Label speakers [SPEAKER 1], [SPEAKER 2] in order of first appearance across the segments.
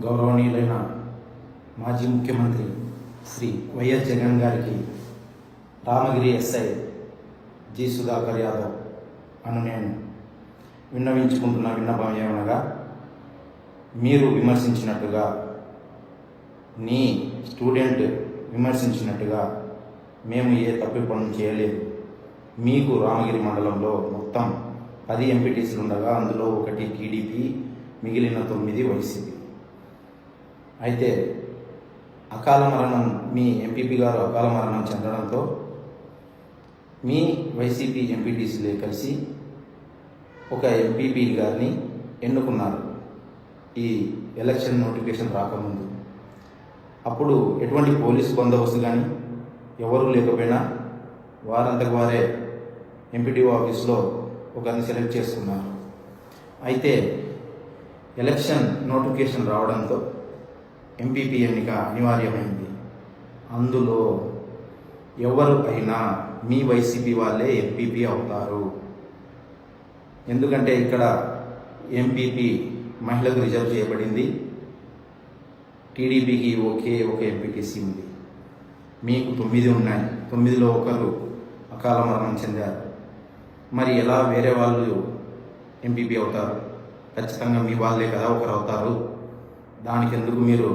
[SPEAKER 1] గౌరవనీయులైన మాజీ ముఖ్యమంత్రి శ్రీ వైఎస్ జగన్ గారికి రామగిరి ఎస్ఐ జి సుధాకర్ యాదవ్ అను నేను విన్నవించుకుంటున్న విన్నపం ఏమనగా, మీరు విమర్శించినట్టుగా, నీ స్టూడెంట్ విమర్శించినట్టుగా మేము ఏ తప్పు పనులు చేయలేదు. మీకు రామగిరి మండలంలో మొత్తం 10 ఎంపీటీసీలు ఉండగా అందులో 1 టీడీపీ, మిగిలిన 9 వైసీపీ. అయితే అకాల మరణం, మీ ఎంపీపీ గారు అకాల మరణం చెందడంతో మీ వైసీపీ ఎంపీటీసీలే కలిసి ఒక ఎంపీపీ గారిని ఎన్నుకున్నారు ఈ ఎలక్షన్ నోటిఫికేషన్ రాకముందు. అప్పుడు ఎటువంటి పోలీసు బందోబస్తు కానీ ఎవరూ లేకపోయినా వారంతకు వారే ఎంపీటీఓ ఆఫీస్లో ఒకరిని సెలెక్ట్ చేసుకున్నారు. అయితే ఎలక్షన్ నోటిఫికేషన్ రావడంతో ఎంపీపీ ఎన్నిక అనివార్యమైంది. అందులో ఎవరు అయినా మీ వైసీపీ వాళ్ళే ఎంపీపీ అవుతారు. ఎందుకంటే ఇక్కడ ఎంపీపీ మహిళకు రిజర్వ్ చేయబడింది, టీడీపీకి ఒక ఎంపీటీసీ ఉంది. మీకు 9 ఉన్నాయి, 9లో ఒకరు అకాల మరణం చెందారు. మరి ఎలా వేరే వాళ్ళు ఎంపీపీ అవుతారు? ఖచ్చితంగా మీ వాళ్ళే కదా ఒకరు అవుతారు. దానికి ఎందుకు మీరు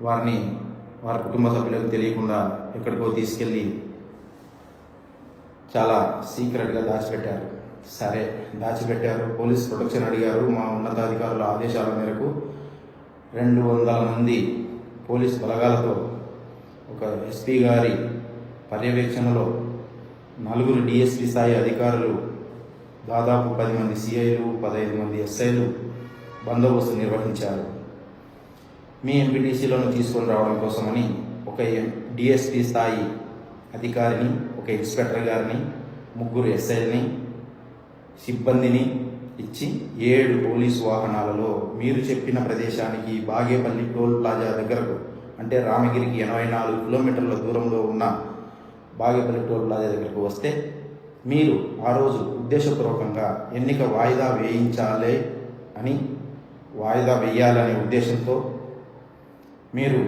[SPEAKER 1] వారి కుటుంబ సభ్యులకు తెలియకుండా ఎక్కడికో తీసుకెళ్ళి చాలా సీక్రెట్గా దాచిపెట్టారు. సరే, దాచిపెట్టారు, పోలీస్ ప్రొటెక్షన్ అడిగారు. మా ఉన్నతాధికారుల ఆదేశాల మేరకు 200 మంది పోలీస్ బలగాలతో ఒక ఎస్పీ గారి పర్యవేక్షణలో 4 డిఎస్పీ స్థాయి అధికారులు, దాదాపు 10 మంది సిఐలు, 15 మంది ఎస్ఐలు బందోబస్తు నిర్వహించారు. మీ ఎంపీటీసీలను తీసుకొని రావడం కోసమని ఒక డిఎస్పీ స్థాయి అధికారిని, ఒక ఇన్స్పెక్టర్ గారిని, 3 ఎస్ఐని, సిబ్బందిని ఇచ్చి 7 పోలీసు వాహనాలలో మీరు చెప్పిన ప్రదేశానికి బాగేపల్లి టోల్ ప్లాజా దగ్గరకు, అంటే రామగిరికి 84 కిలోమీటర్ల దూరంలో ఉన్న బాగేపల్లి టోల్ ప్లాజా దగ్గరకు వస్తే మీరు ఆ రోజు ఉద్దేశపూర్వకంగా ఎన్నిక వాయిదా వేయాలనే ఉద్దేశంతో మీరు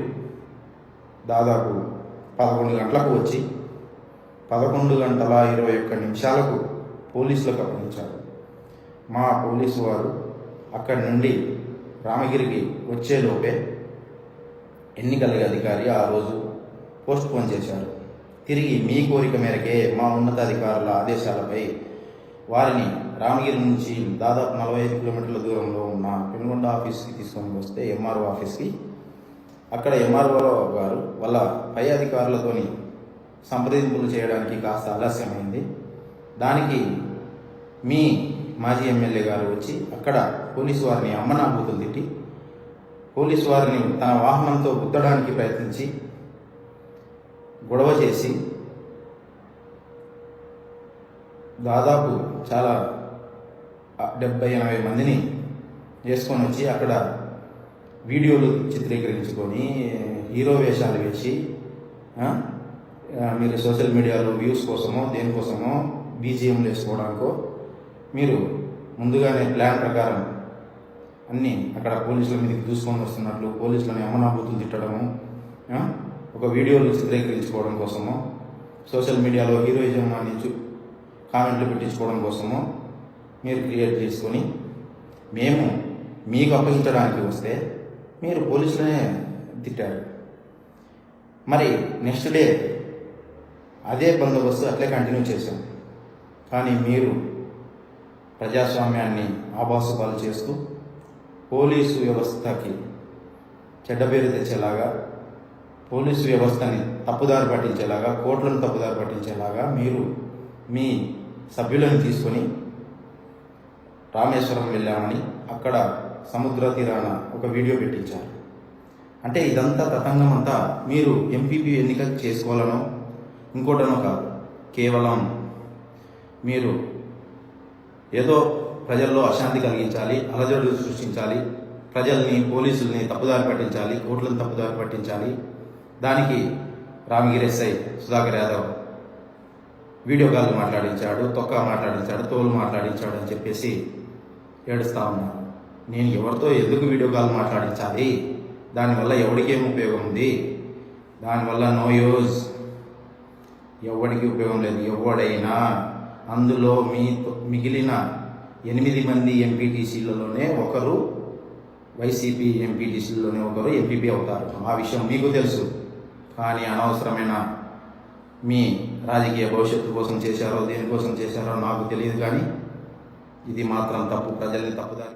[SPEAKER 1] దాదాపు 11 గంటలకు వచ్చి 11:21 పోలీసులకు అప్పగించారు. మా పోలీసు వారు అక్కడి నుండి రామగిరికి వచ్చేలోపే ఎన్నికల అధికారి ఆ రోజు పోస్ట్ పోన్ చేశారు. తిరిగి మీ కోరిక మేరకే మా ఉన్నతాధికారుల ఆదేశాలపై వారిని రామగిరి నుంచి దాదాపు 45 కిలోమీటర్ల దూరంలో ఉన్న పెనుగొండ ఆఫీస్కి తీసుకొని వస్తే, ఎంఆర్ఓ ఆఫీస్కి, అక్కడ ఎంఆర్ఓ గారు వాళ్ళ పై అధికారులతోని సంప్రదింపులు చేయడానికి కాస్త ఆలస్యమైంది. దానికి మీ మాజీ ఎమ్మెల్యే గారు వచ్చి అక్కడ పోలీసు వారిని అమ్మనాబూతులు తిట్టి, పోలీసు వారిని తన వాహనంతో గుద్దడానికి ప్రయత్నించి గొడవ చేసి దాదాపు చాలా 70-80 మందిని చేసుకొని వచ్చి అక్కడ వీడియోలు చిత్రీకరించుకొని హీరో వేషాలు వేసి మీరు సోషల్ మీడియాలో వ్యూస్ కోసమో దేనికోసమో బీజిఎంలు వేసుకోవడానికో మీరు ముందుగానే ప్లాన్ ప్రకారం అన్నీ అక్కడ పోలీసుల మీదకి దూసుకొని వస్తున్నట్లు పోలీసులని అమ్మనాబూతులు తిట్టడము, ఒక వీడియోలు చిత్రీకరించుకోవడం కోసమో, సోషల్ మీడియాలో హీరోయిజం అని కామెంట్లు పెట్టించుకోవడం కోసమో మీరు క్రియేట్ చేసుకొని మేము మీకు అప్పగించడానికి వస్తే మీరు పోలీసులనే తిట్టారు. మరి నెక్స్ట్ డే అదే బందోబస్తు అట్లే కంటిన్యూ చేశాం. కానీ మీరు ప్రజాస్వామ్యాన్ని ఆభాసుపాలు చేస్తూ పోలీసు వ్యవస్థకి చెడ్డ పేరు తెచ్చేలాగా, పోలీసు వ్యవస్థని తప్పుదారి పట్టించేలాగా, కోర్టులను తప్పుదారి పట్టించేలాగా మీరు మీ సభ్యులను తీసుకొని రామేశ్వరం వెళ్ళామని అక్కడ సముద్ర తీరాన ఒక వీడియో పెట్టించారు. అంటే ఇదంతా తతంగం అంతా మీరు ఎంపీపీ ఎన్నిక చేసుకోవాలనో ఇంకోటనో కాదు, కేవలం మీరు ఏదో ప్రజల్లో అశాంతి కలిగించాలి, అలజడులు సృష్టించాలి, ప్రజల్ని, పోలీసుల్ని తప్పుదారి పట్టించాలి, కోర్టులను తప్పుదారి పట్టించాలి. దానికి Ramagiri SI Sudhakar Yadav video call మాట్లాడించాడు, తొక్క మాట్లాడించాడు, తోలు మాట్లాడించాడు అని చెప్పేసి ఏడుస్తూ ఉన్నారు. నేను ఎవరితో ఎందుకు వీడియో కాల్ మాట్లాడించాలి? దానివల్ల ఎవరికేం ఉపయోగం ఉంది? దానివల్ల నో యూజ్, ఎవరికి ఉపయోగం లేదు. ఎవడైనా అందులో మిగిలిన 8 మంది ఎంపీటీసీలలోనే ఒకరు, వైసీపీ ఎంపీటీసీలోనే ఒకరు ఎంపీపీ అవుతారు. ఆ విషయం మీకు తెలుసు. కానీ అనవసరమైన మీ రాజకీయ భవిష్యత్తు కోసం చేశారో దేనికోసం చేశారో నాకు తెలియదు. కానీ ఇది మాత్రం తప్పు, ప్రజల్ని తప్పుదారి